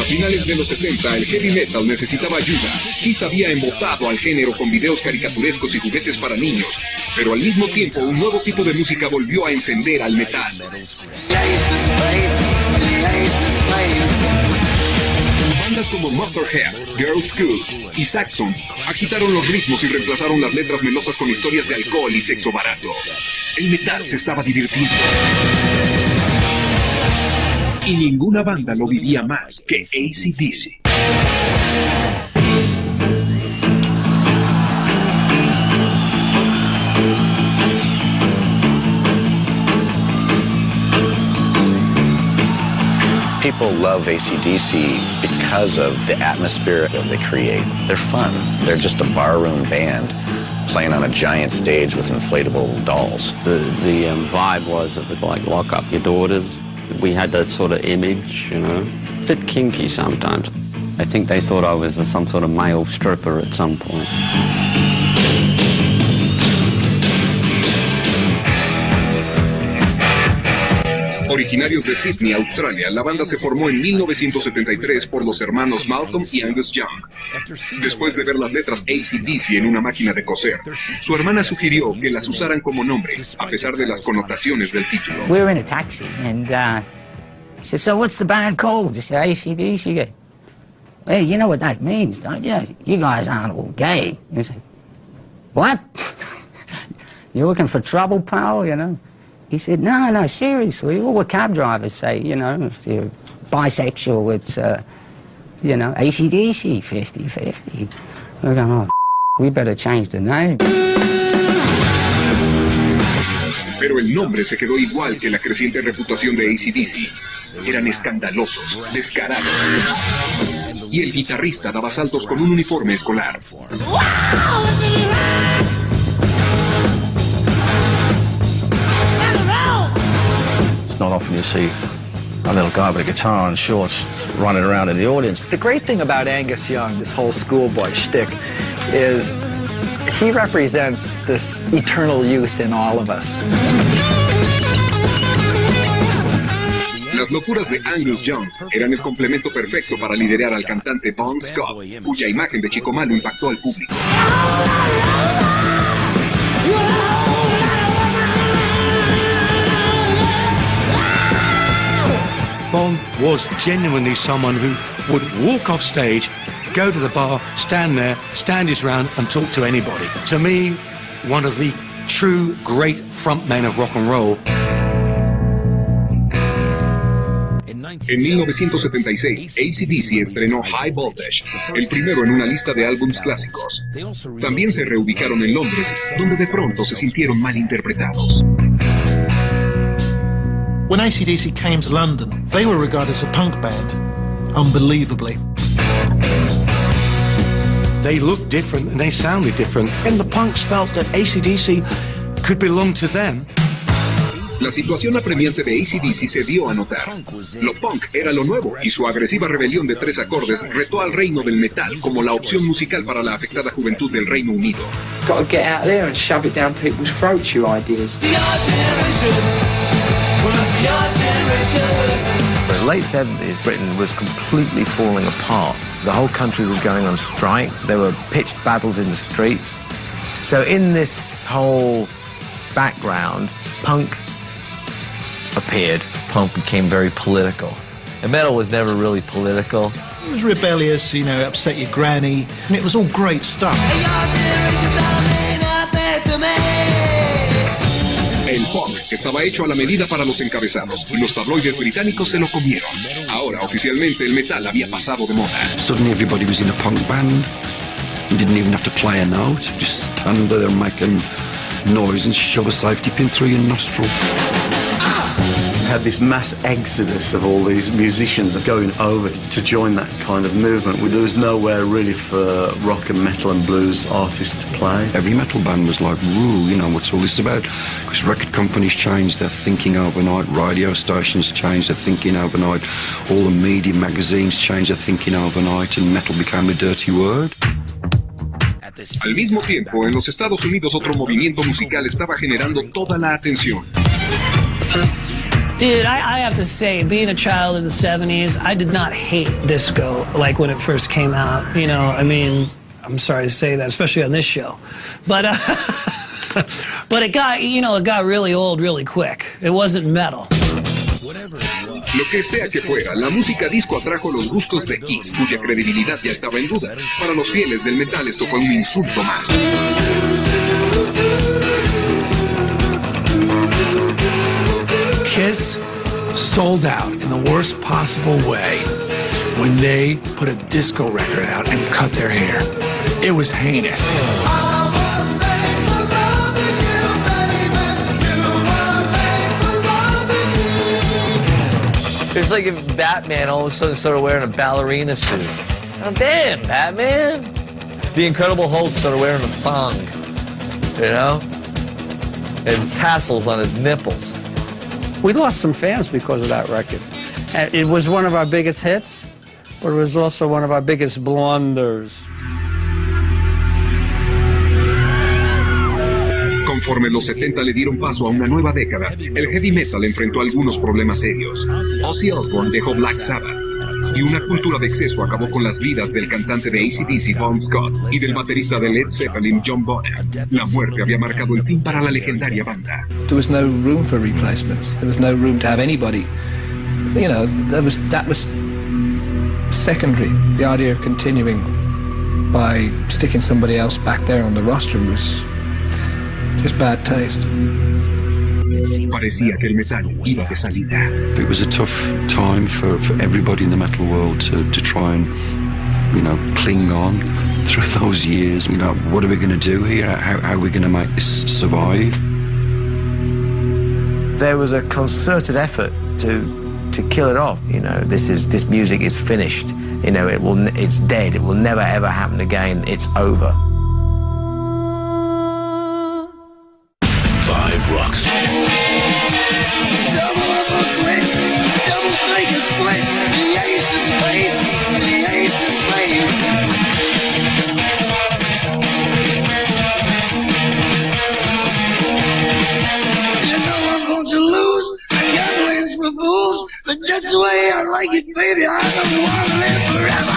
finales de los 70, el heavy metal necesitaba ayuda. Kiss había embotado al género con videos caricaturescos y juguetes para niños, pero al mismo tiempo un nuevo tipo de música volvió a encender al metal. Bandas como Motorhead, Girl School y Saxon agitaron los ritmos y reemplazaron las letras melosas con historias de alcohol y sexo barato. El metal se estaba divirtiendo. Y ninguna banda lo vivía más que AC/DC. People love AC/DC because of the atmosphere that they create. They're fun. They're just a barroom band playing on a giant stage with inflatable dolls. The vibe was it was like lock up your daughters. We had that sort of image, you know, a bit kinky sometimes. I think they thought I was some sort of male stripper at some point. Originarios de Sydney, Australia, la banda se formó en 1973 por los hermanos Malcolm y Angus Young. Después de ver las letras AC/DC en una máquina de coser, su hermana sugirió que las usaran como nombre, a pesar de las connotaciones del título. We were in a taxi and he said, "So what's the band called?" I said, "AC/DC." "Well, you know what that means, don't you? You guys aren't all gay." He said, "What? You looking for trouble, pal, you know?" He said, no, seriously, all the cab drivers say, you know, if you're bisexual, it's, you know, AC/DC, 50-50. We're going, oh, we better change the name. Pero el nombre se quedó igual que la creciente reputación de AC/DC. Eran escandalosos, descarados. Y el guitarrista daba saltos con un uniforme escolar. Not often you see a little guy with a guitar and shorts running around in the audience. The great thing about Angus Young, this whole schoolboy shtick, is he represents this eternal youth in all of us. Las locuras de Angus Young eran el complemento perfecto para liderar al cantante Bon Scott, cuya imagen de chico malo impactó al público. Bon was genuinely someone who would walk off stage, go to the bar, stand there, stand his round and talk to anybody. To me, one of the true great frontmen of rock and roll. En 1976, AC/DC estrenó High Voltage, el primero en una lista de álbumes clásicos. También se reubicaron en Londres, donde de pronto se sintieron mal interpretados. When AC/DC came to London, they were regarded as a punk band, unbelievably. They looked different and they sounded different, and the punks felt that AC/DC could belong to them. La situación apremiante de AC/DC se dio a notar. Lo punk era lo nuevo y su agresiva rebelión de 3 acordes retó al reino del metal como la opción musical para la afectada juventud del Reino Unido. Got to get out there and shove it down people's throats, you ideas. In the late 70s, Britain was completely falling apart. The whole country was going on strike. There were pitched battles in the streets. So in this whole background, punk appeared. Punk became very political. And metal was never really political. It was rebellious, you know, upset your granny, and it was all great stuff. El punk estaba hecho a la medida para los encabezados y los tabloides británicos se lo comieron. Ahora, oficialmente, el metal había pasado de moda. Suddenly everybody was in a punk band. You didn't even have to play a note. Just stand there and make a noise and shove a safety pin through your nostril. Had this mass exodus of all these musicians going over to join that kind of movement. There was nowhere really for rock and metal and blues artists to play. Every metal band was like, woo, you know, what's all this about? Because record companies changed their thinking overnight, radio stations changed their thinking overnight, all the media magazines changed their thinking overnight, and metal became a dirty word. Al mismo tiempo, en los Estados Unidos otro movimiento musical estaba generando toda la atención. Dude, I have to say, being a child in the 70s, I did not hate disco like when it first came out. You know, I mean, I'm sorry to say that, especially on this show. But, but it got, you know, it got really old really quick. It wasn't metal. Lo que sea que fuera, la música disco atrajo los gustos de Kiss, cuya credibilidad ya estaba en duda. Para los fieles del metal esto fue un insulto más. Kiss sold out in the worst possible way when they put a disco record out and cut their hair. It was heinous. It's like if Batman all of a sudden started wearing a ballerina suit. Oh, damn, Batman! The Incredible Hulk started wearing a thong, you know? And tassels on his nipples. We lost some fans because of that record. It was one of our biggest hits, but it was also one of our biggest blunders. Conforme los 70 le dieron paso a una nueva década, el heavy metal enfrentó algunos problemas serios. Ozzy Osbourne dejó Black Sabbath, y una cultura de exceso acabó con las vidas del cantante de AC/DC Bon Scott y del baterista de Led Zeppelin John Bonham. La muerte había marcado el fin para la legendaria banda. There was no room for replacements. There was no room to have anybody. You know, that was secondary. The idea of continuing by sticking somebody else back there on the roster was just bad taste. Parecía que el metal iba de salida. It was a tough time for everybody in the metal world to try and, you know, cling on through those years. You know, what are we going to do here? How are we going to make this survive? There was a concerted effort to kill it off. You know, this music is finished. You know, it's dead. It will never ever happen again. It's over. 5 Rocks. Double up a quit, double strike a split, the ace of spades, the ace of spades. You know I'm going to lose, gambling's for fools, but that's the way I like it, baby, I don't want to live forever.